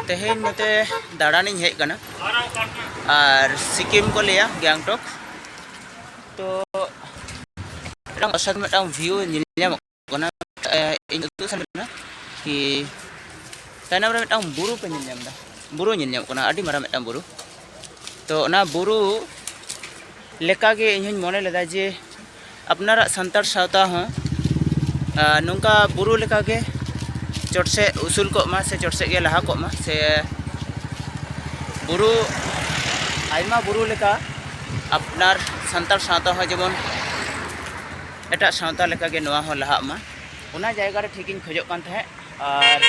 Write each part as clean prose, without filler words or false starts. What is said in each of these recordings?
तेहेन नते दाड़ानी हेज कना और सिक्किम को लिया गैंगटॉक तो असल में व्यू नीलना इन कि तायनम रे मिटांग बुरु पे नीलना बुरु नीलना अड़ी मारा मिटांग बुरु तो ना बुरु लेका के इन मने लेदा जे अपनारा संतार सावता हों नौका बुरु लेका के चोट से उसूल को मा से चोट से के लहा को मा से बुरु आयमा बुरु लेका अपनार संतार सावता हो जेमन एटा सावता लेका के नवा हो लहा मा उना जायगा रे ठीक इन खोजो कान थाहे और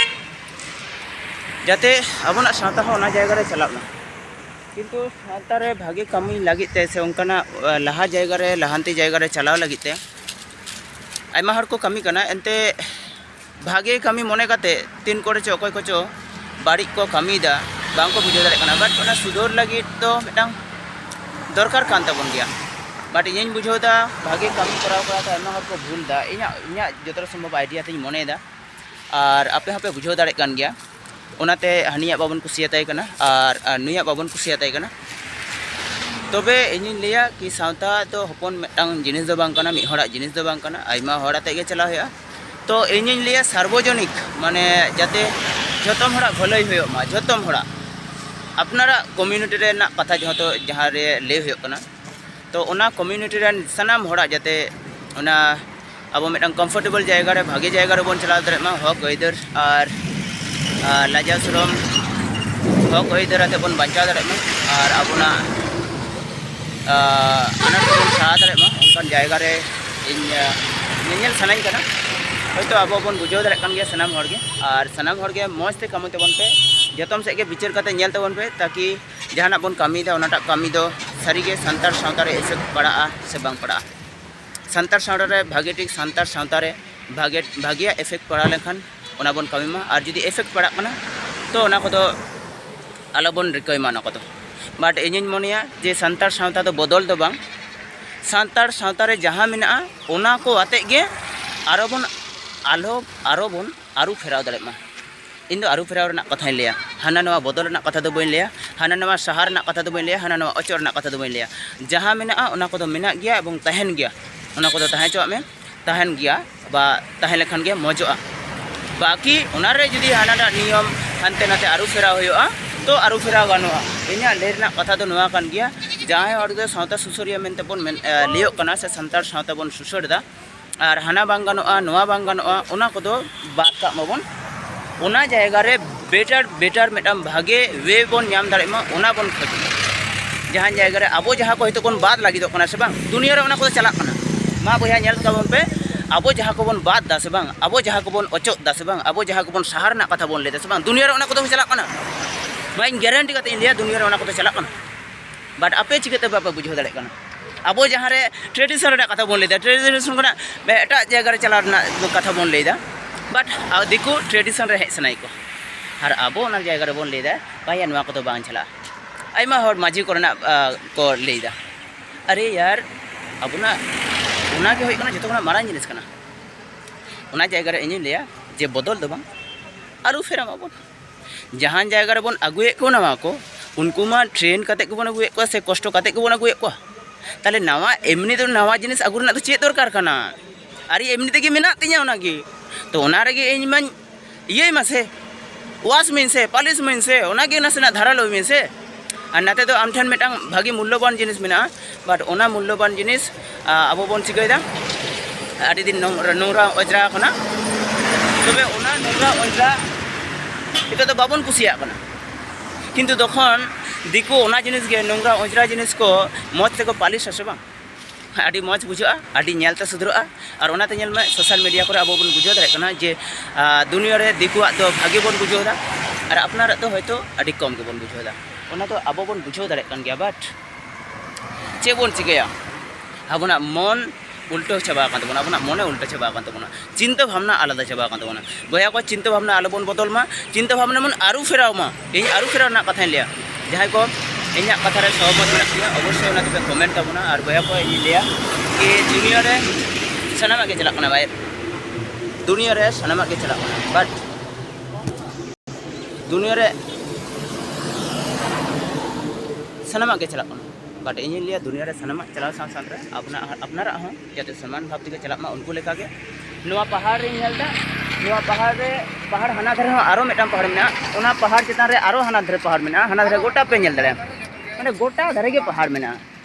जाते अबना सावता हो उना जायगा रे चला मा किंतु सावता रे भागे कमी लगी ते से उनकाना लहा जायगा रे लहांती जायगा रे चलाव लगी ते आयमा हर को कमी कना एनते भागे कमी मने काते तीन कोड़े चो कोई कोचो बाड़ी को कमी दा बांग को बुझो दाड़े कना बट ओना सुधोर लगी तो मिटांग दरकार कान ताबन गया बट इन बुझो दा भागे कमी कराव करा ता आयमा हर को भूल दा इना जतरा संभव आइडिया ते मने दा और आपे हपे बुझो दाड़े कान गया ओनाते हनिया बाबन कुसियाताय कना और नुया बाबन कुसियाताय कना तबे इन लिया कि सावता तो हपन मिटांग जिनिस दो बांग कना मि हड़ा जिनिस दो बांग कना आयमा हड़ाते गे चला होया तो इन लिया सार्वजनिक माने जाते जतम हड़ा भलई होयो मा जतम हड़ा अपनारा कम्युनिटी रे ना कथा जो जहाँ रे ले होयो कना तो ओना कम्युनिटी रे सनाम हड़ा जाते ओना अब मिटांग कंफर्टेबल जायगा रे भागे जायगा रे बोन चला दरे मा हक अइदर और लाजा श्रम हक अइदर आते बोन बांचा दरे मा और अबना अना बोन सा दरे मा उनकान जायगा रे इन नेल सनाई कना तो अब बन बुझाव दाड़े कान गया सनाम हर के और सनाम हर के मौजते कमी तबन पे जतम से विचार करते नेल तबन पे ताकि जहाना बन कमी दा ओनाटा कमी दो सारी के संतार सावता रे इफेक्ट पड़ा से बांग पड़ा संतार सावता रे भागे ठीक संतार सावता रे भागिया इफेक्ट पड़ा लेखान ओना बन कमी मा और जुदी इफेक्ट पड़ा कना तो ओना को आलो बन रिकय मा ना को बट इनिन मनिया जे संतार सावता तो बदल दो बांग संतार सावता रे जहां मेना ओना को आते गे आरो बन आरु फेराव दाड़े मा इन दो आरु फेराव रना कथा लिया हाना नवा बदल रना कथा दो बइन लिया हाना नवा शहर रना कथा दो बइन लिया हाना नवा अचर रना कथा दो बइन लिया जहां मेना ओना को मेना गया एवं तहन गया ओना को तहन चो में तहन गया बा तहन लेखान गया मौजोआ बाकी ओना रे जुदी हाना नियम हानते नाते आरु फेराव होयोआ तो आरु फेराव गानोआ इना ले रना कथा दो नवा कान गया जहां हर दो सावता सुसरिया मेनते बोन लियो कना से संतार सावता बोन सुसरदा और हाना बांग गानोआ नोआ बांग गानोआ ओना को बात का माबन ओना जायगा रे बेटर मिटाम भागे वे बन नाम दाड़े मा ओना बन खोज जहां जायगा रे आबो जहां को हयतो बन बात लागी दो कना से बांग दुनिया रे ओना को चला कना मा बया नेल ताबन पे आबो जहां को बन बात दा से बांग आबो जहां को बन अचो दा से बांग आबो जहां को बन शहर ना कथा बन लेदा से बांग दुनिया रे ओना को चला कना बाइन गारंटी कते इंडिया दुनिया रे ओना को चला कना बट आपे चिकते बापा बुझो दाड़े कना अब जहाँ रे ट्रेडिशन कथा बन लेदा ट्रेडिशन एटा जगह रे चला कथा बन लेदा बट दिकु ट्रेडिशन रे हेज सनाई को और अब जगह रे बन लेदा भाई नवा को बांग चला आयमा हर माझी कोरना को लेदा अरे यार अबना उना के होय कना जतो कना मारां जिनिस कना उना जगह रे इनि लेया जे बदल दो बांग आरु फेरा माबन जहां जगह रे बन अगुए को नवा को उनको मा ट्रेन कते को बन अगुए को से कष्ट कते को बन अगुए को ताले नवा एमनी तो नवा जिनिस अगु रना तो चेत दरकार कना अरे एमनी तेगे मेना तिया ओनागी तो ओना रेगे इन मन ये मासे वास मिन से पालिश मिन से ओनागे नसना धारा लो मिन से और नाते तो आम ठन मिटांग भागी मूल्यवान जिनिस मेना बट ओना मूल्यवान जिनिस अब बन चिकायदा आदि दिन नोरा अजरा कना तबे ओना नोरा अजरा इतो तो बाबन कुसिया कना किंतु तखन दिको ओना जिनिस गे नोंगरा अजरा जिनिस को मौज से को पालिश आसे बांग आदि मौज बुझा आदि नेलते सुधरआ और ओनाते नेल में सोशल मीडिया को अब बन बुझो दाड़े कना जे दुनिया रे दिकुआ तो भागे बन बुझोदा और अपनार तो हयतो आदि कम के बन बुझोदा ओना तो अब बन बुझो दाड़े कन गया बट चे बन चिकाया अबना मन उल्टो चाबा कान तबना अपना मने उल्टो चाबा कान तबना चिंता भावना आलादा चाबा कान तबना बया को चिंता भावना आलो बन बदल मा चिंता भावना मन आरु फेराव मा इन आरु फेराव ना कथा लिया जहां को इन कथा रे सहमत मेना किया अवश्य ओना पे कमेंट तबना और बया को इन लिया कि दुनिया रे सनामा के चला कना भाई दुनिया रे सनामा के चला कना बट दुनिया रे सनामा के चला बट इन लिया दुनिया रे सनामा चला साथ रे अपना हो जाते समान भाव ते चला उनको लेका के नवा पहाड़ रे नेलदा नवा पहाड़ हाना धरे आरो मेटाम पहाड़ में ओना पहाड़ चितान रे आरो हाना धरे पहाड़ में हाना धरे गोटा पे नेल दरे माने गोटा धरे के पहाड़ में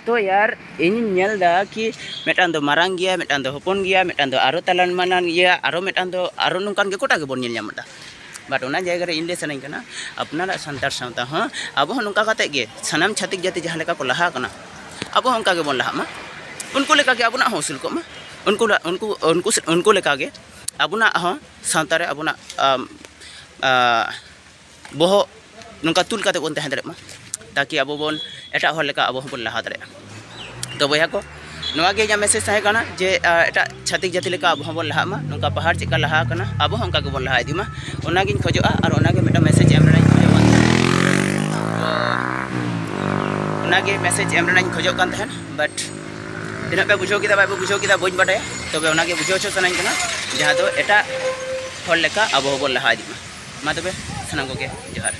तो यार इन नेलदा कि मेटान दो मारांग गया मेटान दो हपन गया मेटान दो आरो तलान मानान गया आरो मेटान दो आरो नुकान के गोटा के बोन नेल ᱧᱟᱢदा बट ओना जगह रे इनले सनाई कना अपना संतार सावता हाँ अब नुका काते गे सनाम छातिक जाति जहाँ लेका को लहा कना अब उनका के बोन लहा मा उनको लेका के अबुना हौसल को मा उनको लेका के अबुना हो सावता रे अबुना बोहो नुका तुल काते बोन तहन दरे मा ताकि अब बोन एटा हर लेका अब बोन लहा दरे तो बया को नवा के मैसेज तहे कना जे एटा छातिक जाति लेका अब बोन लहा मा नुका पहाड़ चिका लहा कना अब उनका के बोन लहा इदी मा ओना गिन खोजोआ और ओना के मेटा मैसेज एम रनाई खोजोआ ओना के मैसेज एम रनाई खोजो कान तहन बट तिना पे बुझो किदा बाबू बुझो किदा बोझ बाटे तबे ओना के बुझो छ सनाई कना जहां दो एटा हर लेका अब बोन लहा इदी मा तबे सनाम को के जोहार।